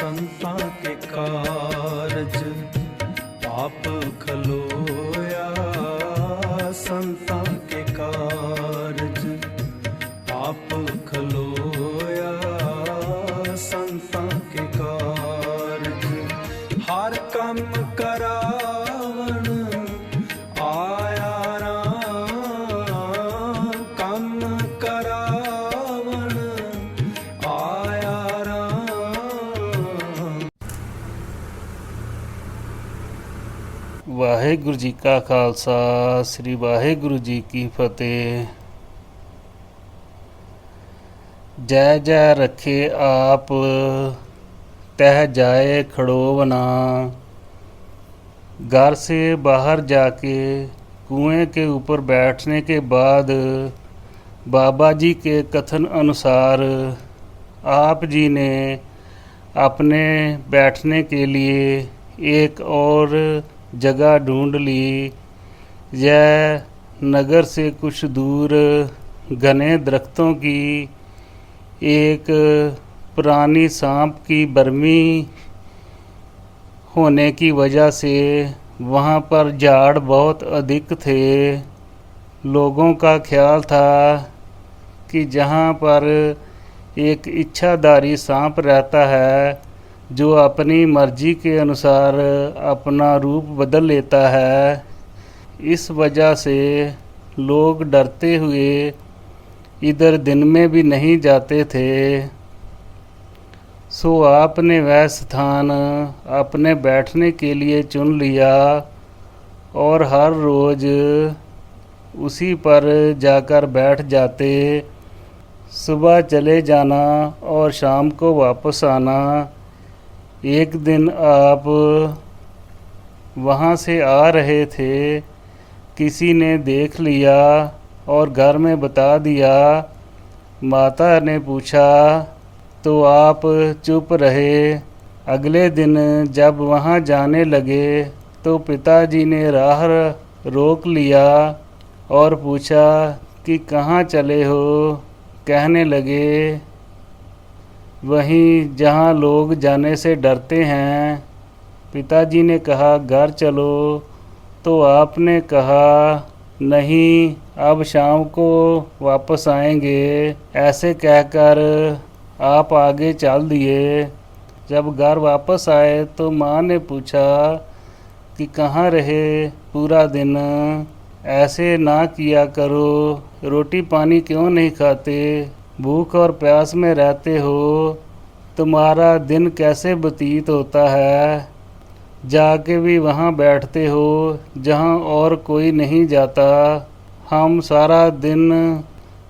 संतां के कारज, पाप खलोया संतां के कारज, पाप खलोया संतां के कारज। हर कम करावण आया राम, कम करावण आया राम। वाहिगुरू जी का खालसा, श्री वाहिगुरू जी की फतेह। जय जय रखे आप, तह जाए खड़ोवना। घर से बाहर जाके कुएं के ऊपर बैठने के बाद बाबा जी के कथन अनुसार आप जी ने अपने बैठने के लिए एक और जगह ढूंढ ली। यह नगर से कुछ दूर घने दरख्तों की एक पुरानी सांप की बर्मी होने की वजह से वहाँ पर झाड़ बहुत अधिक थे। लोगों का ख्याल था कि जहाँ पर एक इच्छाधारी सांप रहता है जो अपनी मर्जी के अनुसार अपना रूप बदल लेता है, इस वजह से लोग डरते हुए इधर दिन में भी नहीं जाते थे। सो आपने वह स्थान अपने बैठने के लिए चुन लिया और हर रोज़ उसी पर जाकर बैठ जाते। सुबह चले जाना और शाम को वापस आना। एक दिन आप वहाँ से आ रहे थे, किसी ने देख लिया और घर में बता दिया। माता ने पूछा तो आप चुप रहे। अगले दिन जब वहाँ जाने लगे तो पिताजी ने राह रोक लिया और पूछा कि कहाँ चले हो। कहने लगे वहीं जहाँ लोग जाने से डरते हैं। पिताजी ने कहा घर चलो, तो आपने कहा नहीं, अब शाम को वापस आएंगे। ऐसे कहकर आप आगे चल दिए। जब घर वापस आए तो माँ ने पूछा कि कहाँ रहे पूरा दिन, ऐसे ना किया करो, रोटी पानी क्यों नहीं खाते, भूख और प्यास में रहते हो, तुम्हारा दिन कैसे व्यतीत होता है। जाके भी वहाँ बैठते हो जहाँ और कोई नहीं जाता। हम सारा दिन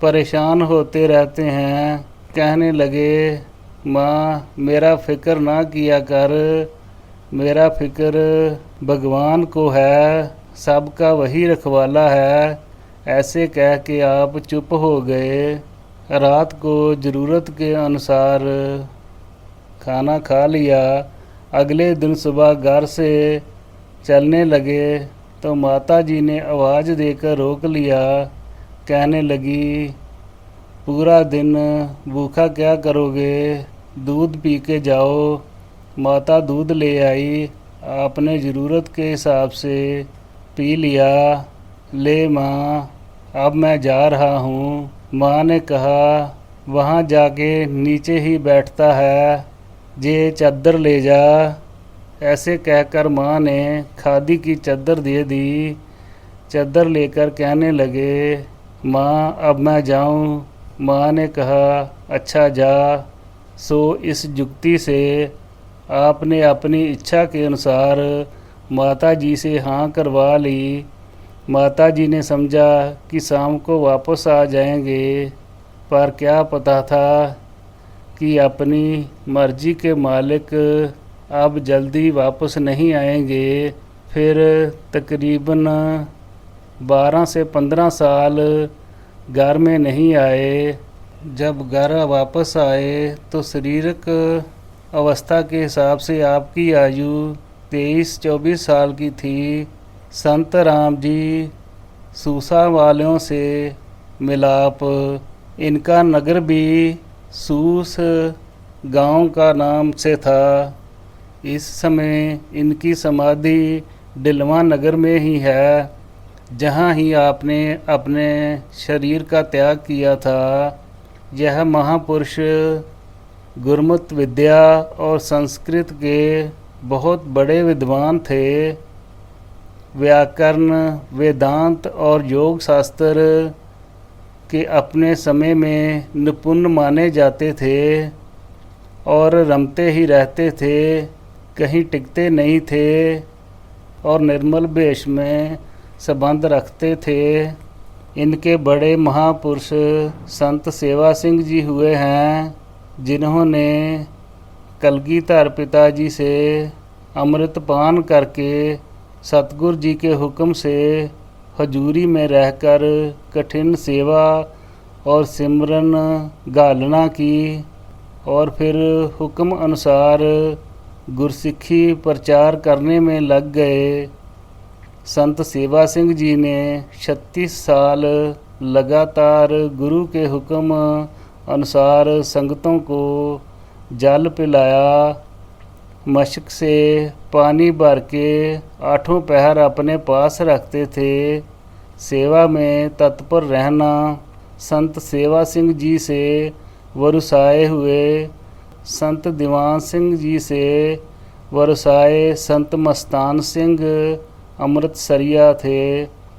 परेशान होते रहते हैं। कहने लगे माँ मेरा फ़िक्र ना किया कर, मेरा फ़िक्र भगवान को है, सबका वही रखवाला है। ऐसे कह के आप चुप हो गए। रात को ज़रूरत के अनुसार खाना खा लिया। अगले दिन सुबह घर से चलने लगे तो माता जी ने आवाज़ देकर रोक लिया। कहने लगी पूरा दिन भूखा क्या करोगे, दूध पी के जाओ। माता दूध ले आई, आपने ज़रूरत के हिसाब से पी लिया। ले माँ, अब मैं जा रहा हूँ। माँ ने कहा वहाँ जाके नीचे ही बैठता है, ये चादर ले जा। ऐसे कहकर माँ ने खादी की चादर दे दी। चादर लेकर कहने लगे माँ अब मैं जाऊँ। माँ ने कहा अच्छा जा। सो इस जुक्ति से आपने अपनी इच्छा के अनुसार माता जी से हाँ करवा ली। माता जी ने समझा कि शाम को वापस आ जाएंगे, पर क्या पता था कि अपनी मर्जी के मालिक अब जल्दी वापस नहीं आएंगे। फिर तकरीबन 12 से 15 साल घर में नहीं आए। जब घर वापस आए तो शारीरिक अवस्था के हिसाब से आपकी आयु 23-24 साल की थी। संत राम जी सूसा वालों से मिलाप, इनका नगर भी सूस गांव का नाम से था। इस समय इनकी समाधि डिलवा नगर में ही है, जहाँ ही आपने अपने शरीर का त्याग किया था। यह महापुरुष गुरमत विद्या और संस्कृत के बहुत बड़े विद्वान थे। व्याकरण, वेदांत और योग शास्त्र के अपने समय में निपुण माने जाते थे और रमते ही रहते थे, कहीं टिकते नहीं थे और निर्मल वेश में संबंध रखते थे। इनके बड़े महापुरुष संत सेवा सिंह जी हुए हैं, जिन्होंने कलगीधर पिताजी से अमृत पान करके सतगुरु जी के हुक्म से हजूरी में रहकर कठिन सेवा और सिमरन गालना की और फिर हुक्म अनुसार गुरसिक्खी प्रचार करने में लग गए। संत सेवा सिंह जी ने 36 साल लगातार गुरु के हुक्म अनुसार संगतों को जल पिलाया। मशक से पानी भर के 8 पहर अपने पास रखते थे। सेवा में तत्पर रहना संत सेवा सिंह जी से वरुसाए हुए संत दीवान सिंह जी से वरुसाए संत मस्तान सिंह अमृतसरिया थे।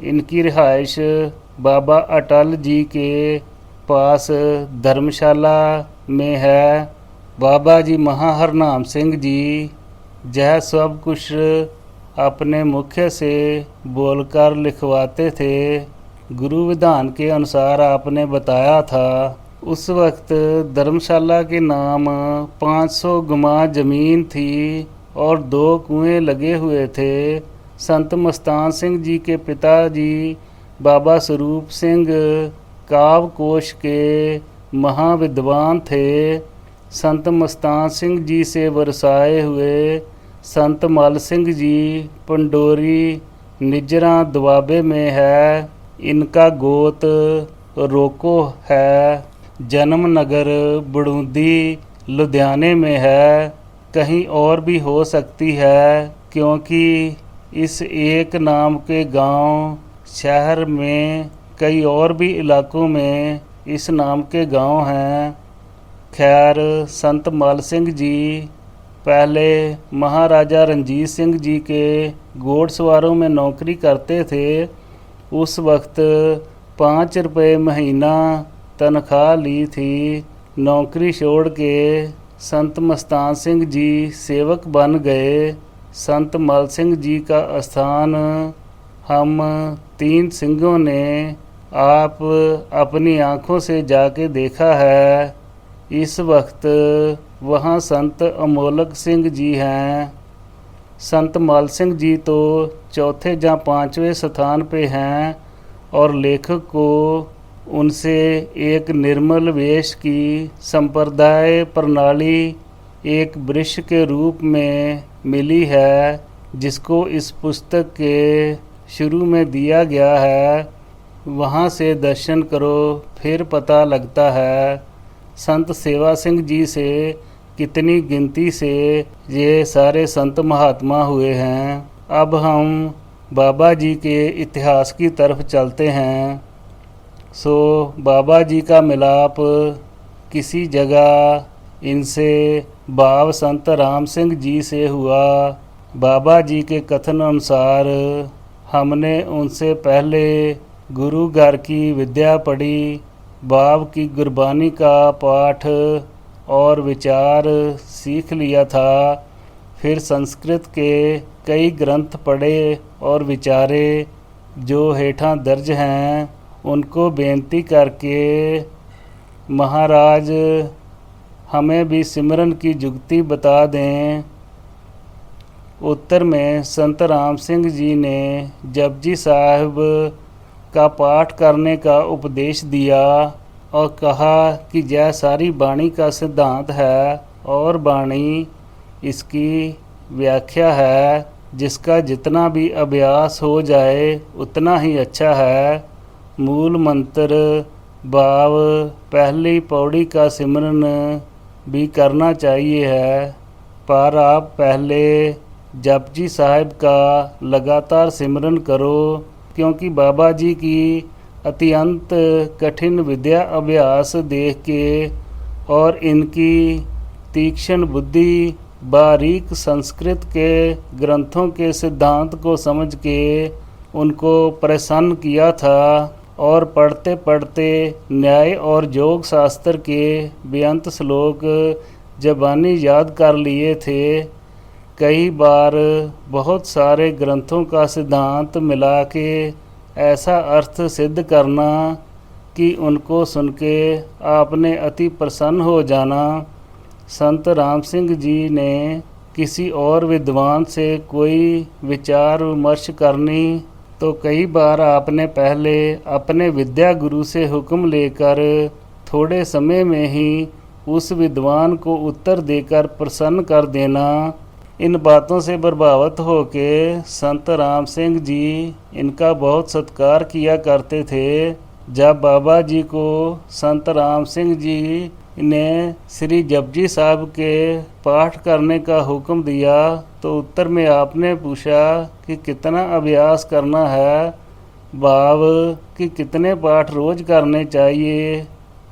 इनकी रिहाइश बाबा अटल जी के पास धर्मशाला में है। बाबा जी महाहरनाम सिंह जी यह सब कुछ अपने मुख्य से बोलकर लिखवाते थे। गुरु विधान के अनुसार आपने बताया था। उस वक्त धर्मशाला के नाम 500 गुमा ज़मीन थी और 2 कुएं लगे हुए थे। संत मस्तान सिंह जी के पिताजी बाबा स्वरूप सिंह कावकोश के महाविद्वान थे। संत मस्तान सिंह जी से वरसाए हुए संत मल सिंह जी पंडोरी निजरा दुआबे में है। इनका गोत रोको है। जन्म नगर बड़ूंदी लुधियाने में है, कहीं और भी हो सकती है, क्योंकि इस एक नाम के गांव शहर में कई और भी इलाकों में इस नाम के गांव हैं। खैर, संत माल सिंह जी पहले महाराजा रंजीत सिंह जी के घोड़सवारों में नौकरी करते थे। उस वक्त 5 रुपये महीना तनख्वाह ली थी। नौकरी छोड़ के संत मस्तान सिंह जी सेवक बन गए। संत मल सिंह जी का स्थान हम 3 सिंहों ने आप अपनी आँखों से जाके देखा है। इस वक्त वहाँ संत अमोलक सिंह जी हैं। संत मल सिंह जी तो 4थे या 5वें स्थान पे हैं और लेखक को उनसे एक निर्मल वेश की संप्रदाय प्रणाली एक वृक्ष के रूप में मिली है, जिसको इस पुस्तक के शुरू में दिया गया है। वहाँ से दर्शन करो, फिर पता लगता है संत सेवा सिंह जी से कितनी गिनती से ये सारे संत महात्मा हुए हैं। अब हम बाबा जी के इतिहास की तरफ चलते हैं। सो बाबा जी का मिलाप किसी जगह इनसे बाब संत राम सिंह जी से हुआ। बाबा जी के कथन अनुसार हमने उनसे पहले गुरु घर की विद्या पढ़ी, बाब की गुरबानी का पाठ और विचार सीख लिया था। फिर संस्कृत के कई ग्रंथ पढ़े और विचारे जो हेठां दर्ज हैं। उनको बेनती करके महाराज हमें भी सिमरन की जुगती बता दें। उत्तर में संत राम सिंह जी ने जपजी साहिब का पाठ करने का उपदेश दिया और कहा कि यह सारी वाणी का सिद्धांत है और वाणी इसकी व्याख्या है, जिसका जितना भी अभ्यास हो जाए उतना ही अच्छा है। मूल मंत्र भाव पहली पौड़ी का सिमरन भी करना चाहिए है, पर आप पहले जपजी साहिब का लगातार सिमरन करो, क्योंकि बाबा जी की अत्यंत कठिन विद्या अभ्यास देख के और इनकी तीक्ष्ण बुद्धि, बारीक संस्कृत के ग्रंथों के सिद्धांत को समझ के उनको प्रसन्न किया था और पढ़ते पढ़ते न्याय और योग शास्त्र के बेअंत श्लोक ज़बानी याद कर लिए थे। कई बार बहुत सारे ग्रंथों का सिद्धांत मिला के ऐसा अर्थ सिद्ध करना कि उनको सुन के आपने अति प्रसन्न हो जाना। संत राम सिंह जी ने किसी और विद्वान से कोई विचार विमर्श करनी तो कई बार आपने पहले अपने विद्या गुरु से हुक्म लेकर थोड़े समय में ही उस विद्वान को उत्तर देकर प्रसन्न कर देना। इन बातों से प्रभावित होके संत राम सिंह जी इनका बहुत सत्कार किया करते थे। जब बाबा जी को संत राम सिंह जी ने श्री जपजी साहब के पाठ करने का हुक्म दिया तो उत्तर में आपने पूछा कि कितना अभ्यास करना है, भाव कि कितने पाठ रोज करने चाहिए।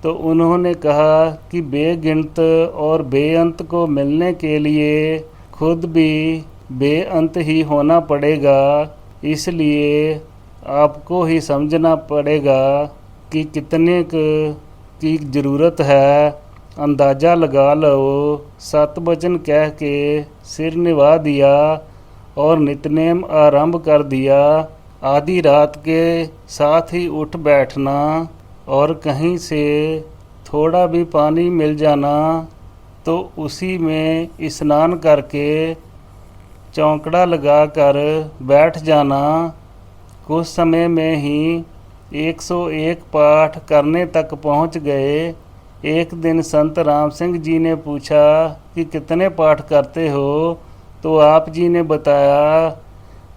तो उन्होंने कहा कि बेगिनत और बेअंत को मिलने के लिए खुद भी बेअंत ही होना पड़ेगा, इसलिए आपको ही समझना पड़ेगा कि कितने की ज़रूरत है, अंदाज़ा लगा लो। सत वचन कह के सिर निभा दिया और नित्यनेम आरंभ कर दिया। आधी रात के साथ ही उठ बैठना और कहीं से थोड़ा भी पानी मिल जाना तो उसी में स्नान करके चौंकड़ा लगा कर बैठ जाना। कुछ समय में ही 101 पाठ करने तक पहुंच गए। एक दिन संत राम सिंह जी ने पूछा कि कितने पाठ करते हो, तो आप जी ने बताया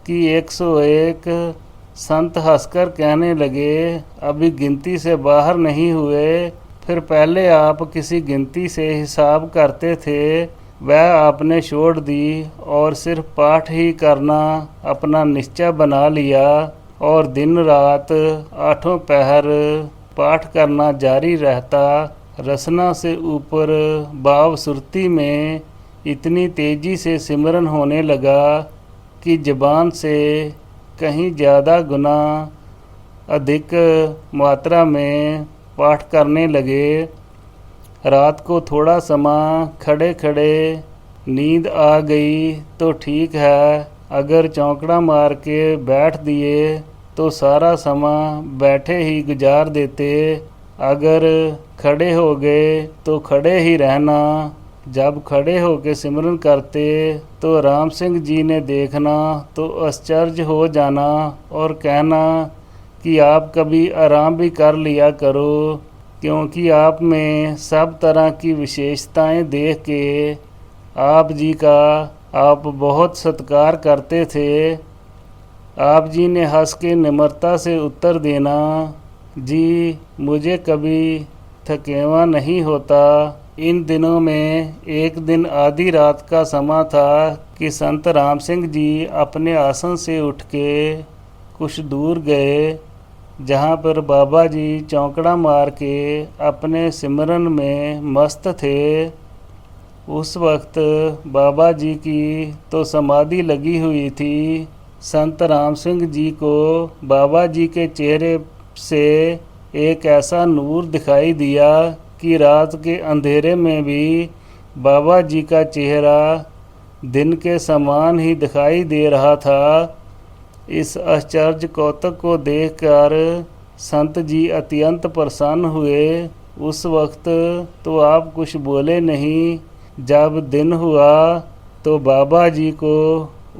कि 101। संत हंसकर कहने लगे, अभी गिनती से बाहर नहीं हुए, फिर पहले आप किसी गिनती से हिसाब करते थे, वह आपने छोड़ दी और सिर्फ पाठ ही करना अपना निश्चय बना लिया और दिन रात 8 पहर पाठ करना जारी रहता। रसना से ऊपर भाव सुरती में इतनी तेज़ी से सिमरन होने लगा कि ज़बान से कहीं ज़्यादा गुना अधिक मात्रा में पाठ करने लगे। रात को थोड़ा समय खड़े खड़े नींद आ गई तो ठीक है, अगर चौंकड़ा मार के बैठ दिए तो सारा समय बैठे ही गुजार देते। अगर खड़े हो गए तो खड़े ही रहना। जब खड़े होकर सिमरन करते तो राम सिंह जी ने देखना तो आश्चर्य हो जाना और कहना कि आप कभी आराम भी कर लिया करो, क्योंकि आप में सब तरह की विशेषताएं देख के आप जी का आप बहुत सत्कार करते थे। आप जी ने हंस के निम्रता से उत्तर देना, जी मुझे कभी थकेवा नहीं होता। इन दिनों में एक दिन आधी रात का समय था कि संत राम सिंह जी अपने आसन से उठ के कुछ दूर गए, जहाँ पर बाबा जी चौंकड़ा मार के अपने सिमरन में मस्त थे। उस वक्त बाबा जी की तो समाधि लगी हुई थी। संत राम सिंह जी को बाबा जी के चेहरे से एक ऐसा नूर दिखाई दिया कि रात के अंधेरे में भी बाबा जी का चेहरा दिन के समान ही दिखाई दे रहा था। इस आश्चर्य कौतुक को देखकर संत जी अत्यंत प्रसन्न हुए। उस वक्त तो आप कुछ बोले नहीं। जब दिन हुआ तो बाबा जी को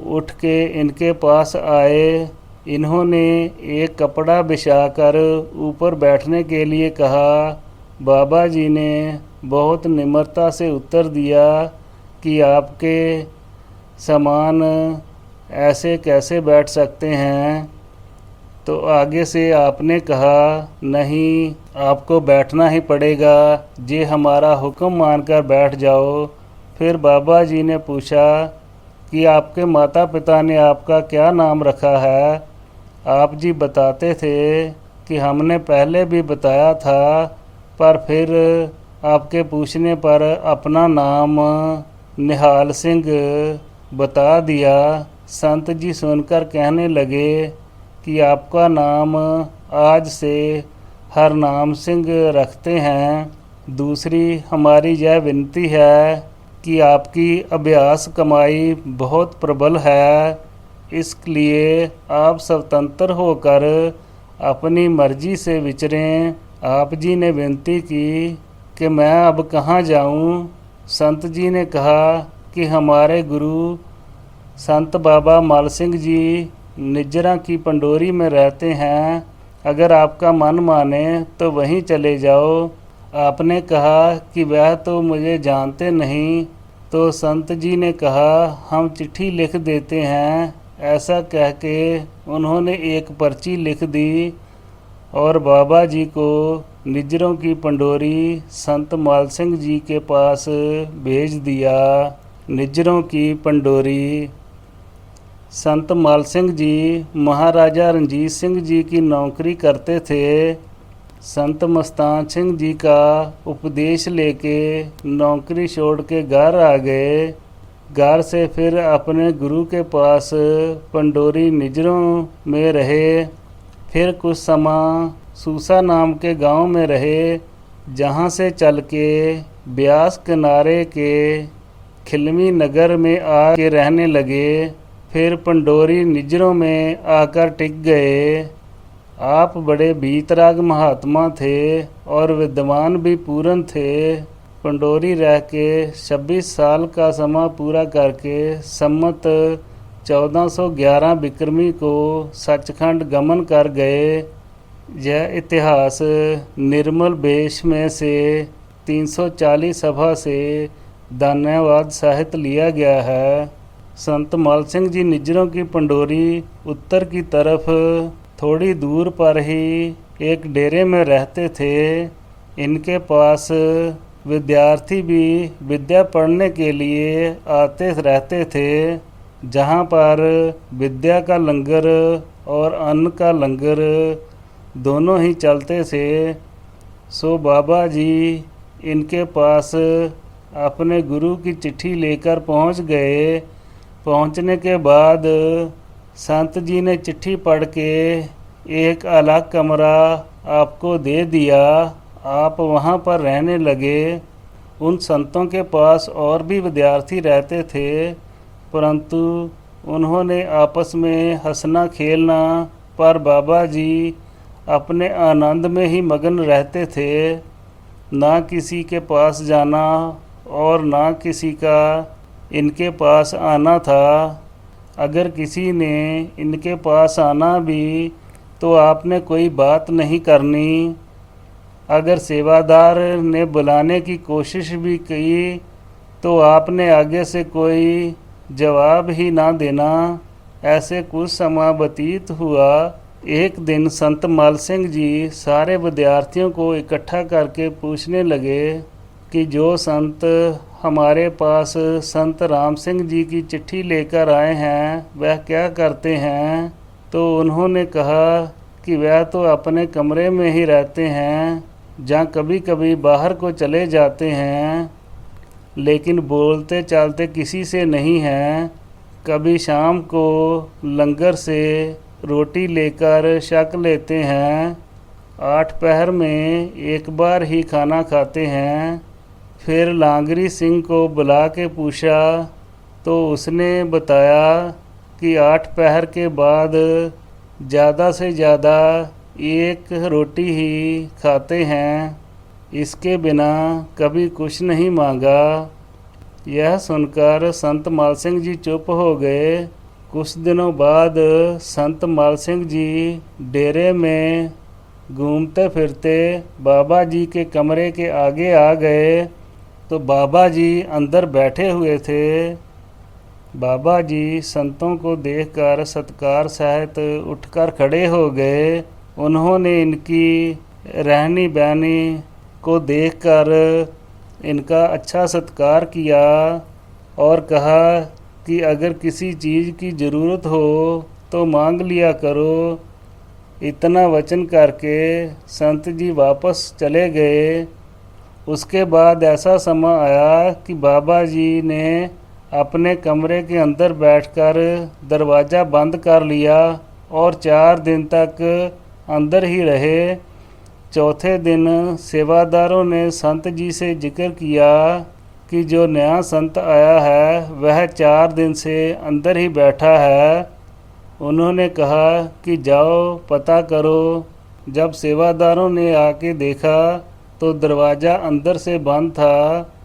उठ के इनके पास आए। इन्होंने एक कपड़ा बिछाकर ऊपर बैठने के लिए कहा। बाबा जी ने बहुत निम्रता से उत्तर दिया कि आपके समान ऐसे कैसे बैठ सकते हैं। तो आगे से आपने कहा, नहीं, आपको बैठना ही पड़ेगा, जे हमारा हुक्म मानकर बैठ जाओ। फिर बाबा जी ने पूछा कि आपके माता पिता ने आपका क्या नाम रखा है? आप जी बताते थे कि हमने पहले भी बताया था, पर फिर आपके पूछने पर अपना नाम निहाल सिंह बता दिया। संत जी सुनकर कहने लगे कि आपका नाम आज से हरनाम सिंह रखते हैं। दूसरी हमारी यह विनती है कि आपकी अभ्यास कमाई बहुत प्रबल है, इसलिए आप स्वतंत्र होकर अपनी मर्जी से विचरें। आप जी ने विनती की कि मैं अब कहाँ जाऊँ? संत जी ने कहा कि हमारे गुरु संत बाबा माल सिंह जी निजरा की पंडोरी में रहते हैं, अगर आपका मन माने तो वहीं चले जाओ। आपने कहा कि वह तो मुझे जानते नहीं, तो संत जी ने कहा हम चिट्ठी लिख देते हैं। ऐसा कह के उन्होंने एक पर्ची लिख दी और बाबा जी को निजरों की पंडोरी संत माल सिंह जी के पास भेज दिया। निजरों की पंडोरी। संत माल सिंह जी महाराजा रणजीत सिंह जी की नौकरी करते थे। संत मस्तान सिंह जी का उपदेश लेके नौकरी छोड़ के घर आ गए। घर से फिर अपने गुरु के पास पंडोरी निजरों में रहे। फिर कुछ समय सूसा नाम के गांव में रहे, जहां से चल के ब्यास किनारे के खिलमी नगर में आके रहने लगे। फिर पंडोरी निजरों में आकर टिक गए। आप बड़े बीतराग महात्मा थे और विद्वान भी पूर्ण थे। पंडोरी रह के 26 साल का समय पूरा करके सम्मत 1411 विक्रमी को सचखंड गमन कर गए। यह इतिहास निर्मल वेश में से 340 सभा से धन्यवाद सहित लिया गया है। संत माल सिंह जी निजरों की पंडोरी उत्तर की तरफ थोड़ी दूर पर ही एक डेरे में रहते थे। इनके पास विद्यार्थी भी विद्या पढ़ने के लिए आते रहते थे। जहाँ पर विद्या का लंगर और अन्न का लंगर दोनों ही चलते थे। सो बाबा जी इनके पास अपने गुरु की चिट्ठी लेकर पहुँच गए। पहुँचने के बाद संत जी ने चिट्ठी पढ़ के एक अलग कमरा आपको दे दिया। आप वहाँ पर रहने लगे। उन संतों के पास और भी विद्यार्थी रहते थे, परंतु उन्होंने आपस में हंसना खेलना पर बाबा जी अपने आनंद में ही मगन रहते थे। ना किसी के पास जाना और ना किसी का इनके पास आना था। अगर किसी ने इनके पास आना भी तो आपने कोई बात नहीं करनी। अगर सेवादार ने बुलाने की कोशिश भी की तो आपने आगे से कोई जवाब ही ना देना। ऐसे कुछ समय व्यतीत हुआ। एक दिन संत माल सिंह जी सारे विद्यार्थियों को इकट्ठा करके पूछने लगे कि जो संत हमारे पास संत राम सिंह जी की चिट्ठी लेकर आए हैं वह क्या करते हैं? तो उन्होंने कहा कि वह तो अपने कमरे में ही रहते हैं, जहाँ कभी कभी बाहर को चले जाते हैं, लेकिन बोलते चालते किसी से नहीं हैं। कभी शाम को लंगर से रोटी लेकर छक लेते हैं। 8 पहर में एक बार ही खाना खाते हैं। फिर लांगरी सिंह को बुला के पूछा तो उसने बताया कि 8 पहर के बाद ज़्यादा से ज़्यादा एक रोटी ही खाते हैं, इसके बिना कभी कुछ नहीं मांगा। यह सुनकर संत माल सिंह जी चुप हो गए। कुछ दिनों बाद संत माल सिंह जी डेरे में घूमते फिरते बाबा जी के कमरे के आगे आ गए तो बाबा जी अंदर बैठे हुए थे। बाबा जी संतों को देखकर सत्कार सहित उठकर खड़े हो गए। उन्होंने इनकी रहनी बहनी को देखकर इनका अच्छा सत्कार किया और कहा कि अगर किसी चीज़ की ज़रूरत हो तो मांग लिया करो। इतना वचन करके संत जी वापस चले गए। उसके बाद ऐसा समय आया कि बाबा जी ने अपने कमरे के अंदर बैठकर दरवाज़ा बंद कर लिया और 4 दिन तक अंदर ही रहे। चौथे दिन सेवादारों ने संत जी से जिक्र किया कि जो नया संत आया है वह 4 दिन से अंदर ही बैठा है। उन्होंने कहा कि जाओ पता करो। जब सेवादारों ने आके देखा तो दरवाज़ा अंदर से बंद था।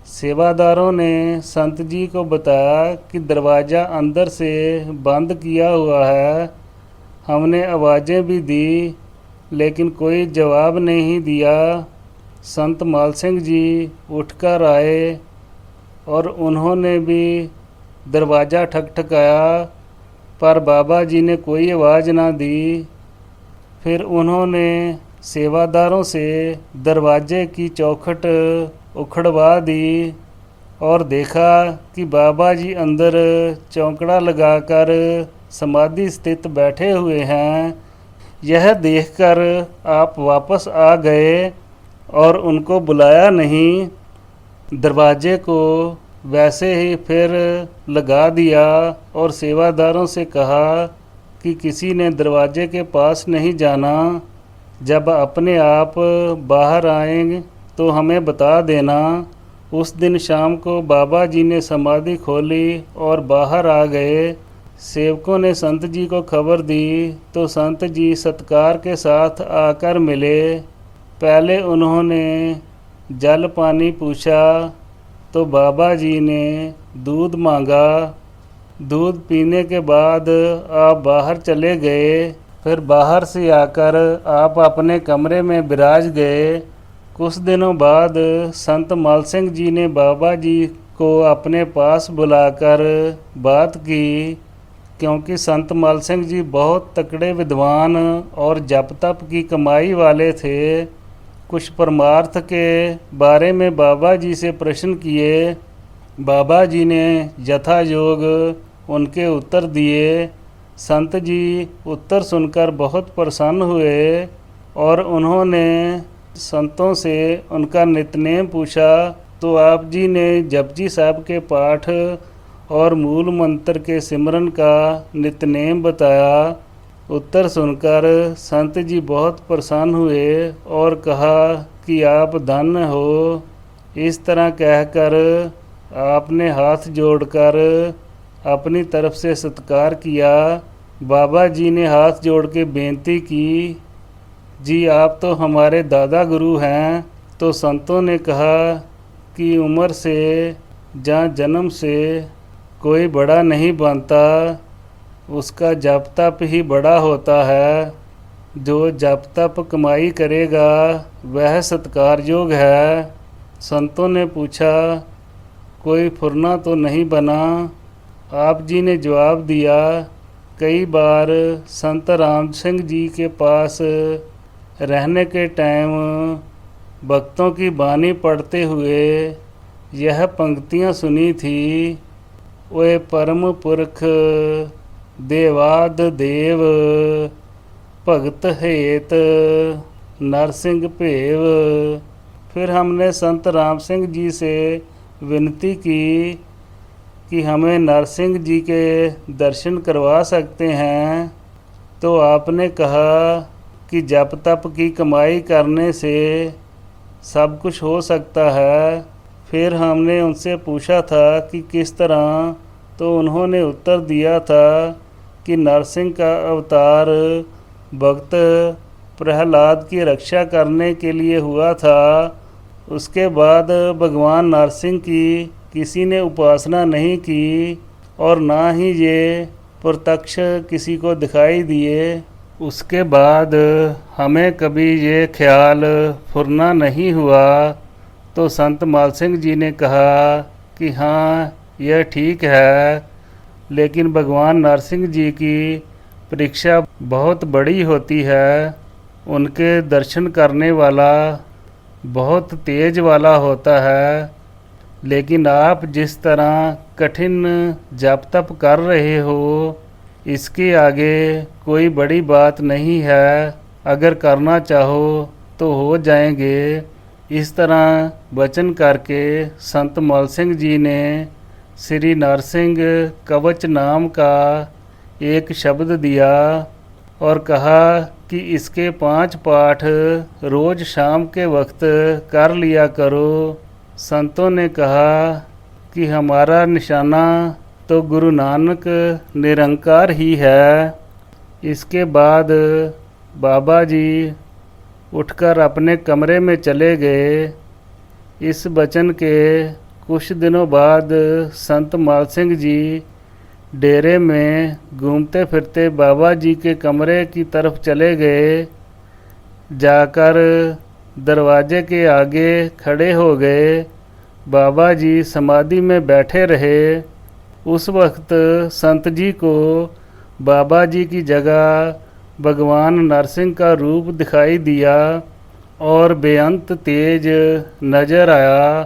सेवादारों ने संत जी को बताया कि दरवाज़ा अंदर से बंद किया हुआ है। हमने आवाज़ें भी दी लेकिन कोई जवाब नहीं दिया। संत माल सिंह जी उठकर आए और उन्होंने भी दरवाज़ा ठकठकाया पर बाबा जी ने कोई आवाज़ ना दी। फिर उन्होंने सेवादारों से दरवाजे की चौखट उखड़वा दी और देखा कि बाबा जी अंदर चौंकड़ा लगाकर समाधि स्थित बैठे हुए हैं। यह देखकर आप वापस आ गए और उनको बुलाया नहीं। दरवाजे को वैसे ही फिर लगा दिया और सेवादारों से कहा कि किसी ने दरवाजे के पास नहीं जाना। जब अपने आप बाहर आएंगे तो हमें बता देना। उस दिन शाम को बाबा जी ने समाधि खोली और बाहर आ गए। सेवकों ने संत जी को खबर दी तो संत जी सत्कार के साथ आकर मिले। पहले उन्होंने जल पानी पूछा तो बाबा जी ने दूध मांगा। दूध पीने के बाद आप बाहर चले गए। फिर बाहर से आकर आप अपने कमरे में विराज गए। कुछ दिनों बाद संत माल सिंह जी ने बाबा जी को अपने पास बुलाकर बात की, क्योंकि संत माल सिंह जी बहुत तकड़े विद्वान और जप तप की कमाई वाले थे। कुछ परमार्थ के बारे में बाबा जी से प्रश्न किए। बाबा जी ने यथा योग उनके उत्तर दिए। संत जी उत्तर सुनकर बहुत प्रसन्न हुए और उन्होंने संतों से उनका नित्यनेम पूछा तो आप जी ने जपजी साहब के पाठ और मूल मंत्र के सिमरन का नित्यनेम बताया। उत्तर सुनकर संत जी बहुत प्रसन्न हुए और कहा कि आप धन्य हो। इस तरह कहकर आपने हाथ जोड़कर अपनी तरफ से सत्कार किया। बाबा जी ने हाथ जोड़ के बेनती की, जी आप तो हमारे दादा गुरु हैं। तो संतों ने कहा कि उम्र से या जन्म से कोई बड़ा नहीं बनता, उसका जप तप ही बड़ा होता है। जो जप तप कमाई करेगा वह सत्कार योग है। संतों ने पूछा कोई फुरना तो नहीं बना? आप जी ने जवाब दिया, कई बार संत राम सिंह जी के पास रहने के टाइम भक्तों की बानी पढ़ते हुए यह पंक्तियाँ सुनी थी, ओए परम पुरख देवाद देव भगत हेत नरसिंह भेव। फिर हमने संत राम सिंह जी से विनती की कि हमें नरसिंह जी के दर्शन करवा सकते हैं। तो आपने कहा कि जप तप की कमाई करने से सब कुछ हो सकता है। फिर हमने उनसे पूछा था कि किस तरह, तो उन्होंने उत्तर दिया था कि नरसिंह का अवतार भक्त प्रहलाद की रक्षा करने के लिए हुआ था। उसके बाद भगवान नरसिंह की किसी ने उपासना नहीं की और ना ही ये प्रत्यक्ष किसी को दिखाई दिए। उसके बाद हमें कभी ये ख्याल फुरना नहीं हुआ। तो संत माल सिंह जी ने कहा कि हाँ यह ठीक है, लेकिन भगवान नरसिंह जी की परीक्षा बहुत बड़ी होती है। उनके दर्शन करने वाला बहुत तेज वाला होता है, लेकिन आप जिस तरह कठिन जप तप कर रहे हो, इसके आगे कोई बड़ी बात नहीं है, अगर करना चाहो तो हो जाएंगे। इस तरह वचन करके संत मल सिंह जी ने श्री नरसिंह कवच नाम का एक शब्द दिया और कहा कि इसके 5 पाठ रोज़ शाम के वक्त कर लिया करो। संतों ने कहा कि हमारा निशाना तो गुरु नानक निरंकार ही है। इसके बाद बाबा जी उठकर अपने कमरे में चले गए। इस वचन के कुछ दिनों बाद संत माल सिंह जी डेरे में घूमते फिरते बाबा जी के कमरे की तरफ चले गए। जाकर दरवाजे के आगे खड़े हो गए। बाबा जी समाधि में बैठे रहे। उस वक्त संत जी को बाबा जी की जगह भगवान नरसिंह का रूप दिखाई दिया और बेअंत तेज नजर आया।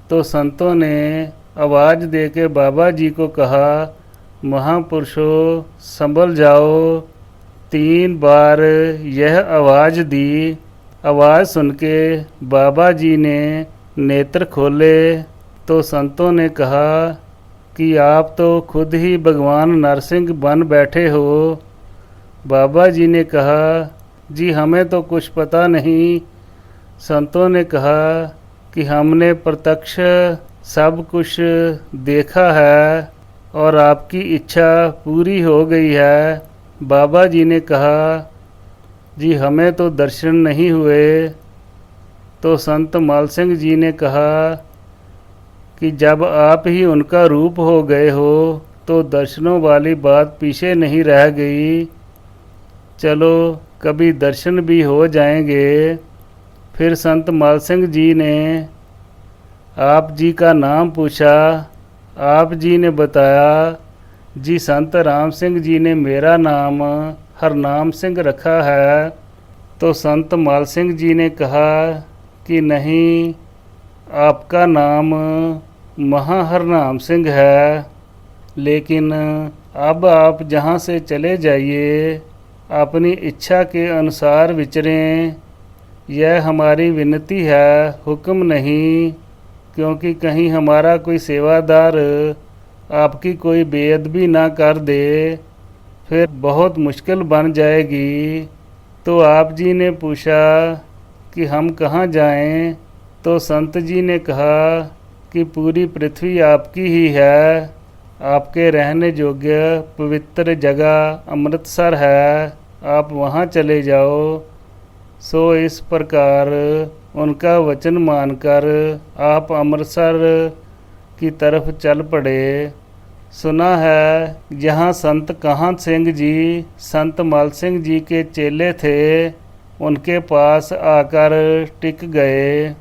तो संतों ने आवाज़ दे के बाबा जी को कहा, महापुरुषों संभल जाओ। 3 बार यह आवाज़ दी। आवाज़ सुन के बाबा जी ने नेत्र खोले तो संतों ने कहा कि आप तो खुद ही भगवान नरसिंह बन बैठे हो। बाबा जी ने कहा, जी हमें तो कुछ पता नहीं। संतों ने कहा कि हमने प्रत्यक्ष सब कुछ देखा है और आपकी इच्छा पूरी हो गई है। बाबा जी ने कहा, जी हमें तो दर्शन नहीं हुए। तो संत माल सिंह जी ने कहा कि जब आप ही उनका रूप हो गए हो तो दर्शनों वाली बात पीछे नहीं रह गई। चलो कभी दर्शन भी हो जाएंगे। फिर संत माल सिंह जी ने आप जी का नाम पूछा। आप जी ने बताया, जी संत राम सिंह जी ने मेरा नाम हरनाम सिंह रखा है। तो संत माल सिंह जी ने कहा कि नहीं, आपका नाम महाहरनाम सिंह है, लेकिन अब आप जहाँ से चले जाइए अपनी इच्छा के अनुसार विचरें। यह हमारी विनती है, हुक्म नहीं, क्योंकि कहीं हमारा कोई सेवादार आपकी कोई बेअदबी ना कर दे, फिर बहुत मुश्किल बन जाएगी। तो आप जी ने पूछा कि हम कहाँ जाएं? तो संत जी ने कहा कि पूरी पृथ्वी आपकी ही है। आपके रहने योग्य पवित्र जगह अमृतसर है, आप वहाँ चले जाओ। सो इस प्रकार उनका वचन मानकर आप अमृतसर की तरफ चल पड़े। सुना है यहाँ संत काहन सिंह जी संत मल सिंह जी के चेले थे, उनके पास आकर टिक गए।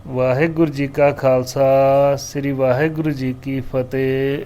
वाहिगुरु जी का खालसा, श्री वाहिगुरु जी की फतेह।